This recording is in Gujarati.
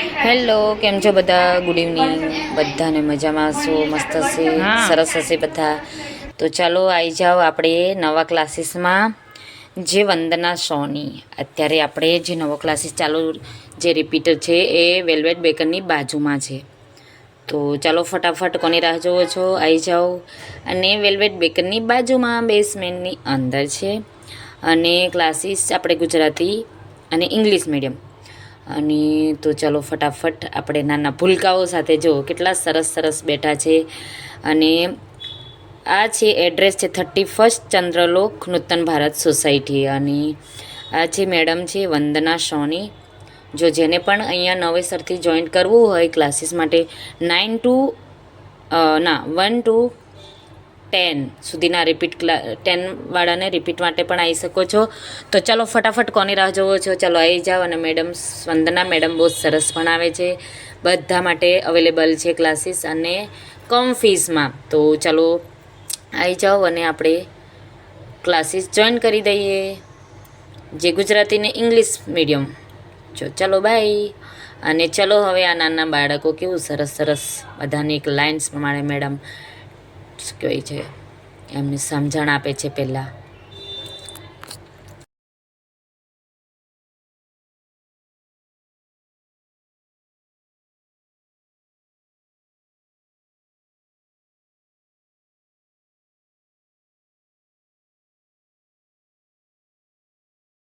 હેલો, કેમ છો બધા? Good evening. બધાને મજામાં હશો, મસ્ત હશે, સરસ હશે બધા. તો ચાલો આવી જાઓ આપણે નવા ક્લાસીસમાં, જે વંદના શોની. અત્યારે આપણે જે નવો ક્લાસીસ ચાલુ, જે રિપીટર છે એ વેલ્વેટ બેકરની બાજુમાં છે. તો ચાલો ફટાફટ કોની રાહ જોવો છો? આવી જાઓ. અને વેલ્વેટ બેકરની બાજુમાં બેસમેન્ટની અંદર છે. અને ક્લાસીસ આપણે ગુજરાતી અને ઇંગ્લિશ મીડિયમ. અને તો ચાલો ફટાફટ આપણે નાના ભૂલકાઓ સાથે જો કેટલા સરસ સરસ બેઠા છે. અને આ છે એડ્રેસ છે 31 ચંદ્રલોક નૂતન ભારત સોસાયટી. અને આ જે મેડમ છે વંદના સોની. જો જેને પણ અહીંયા નવેસરથી જોઈન્ટ કરવું હોય ક્લાસીસ માટે 1 to 10 સુધીના રિપીટ 10 વાળાને રિપીટ માટે પણ આવી શકો છો. તો ચાલો ફટાફટ કોની રાહ જોવો છો? ચાલો આવી જાઓ. અને મેડમ વંદના મેડમ બહુ સરસ ભણાવે છે, બધા માટે અવેલેબલ છે ક્લાસીસ અને કમ ફીસમાં. તો ચાલો આવી જાઓ અને આપણે ક્લાસીસ જોઈન કરી દઈએ, જે ગુજરાતી ને ઇંગ્લિશ મીડિયમ. ચલો બાય. અને ચલો હવે આ નાના બાળકો કેવું સરસ સરસ બધાની એક લાઇન્સ પ્રમાણે મેડમ શું કહેવાય છે એમને સમજણ આપે છે પહેલાં.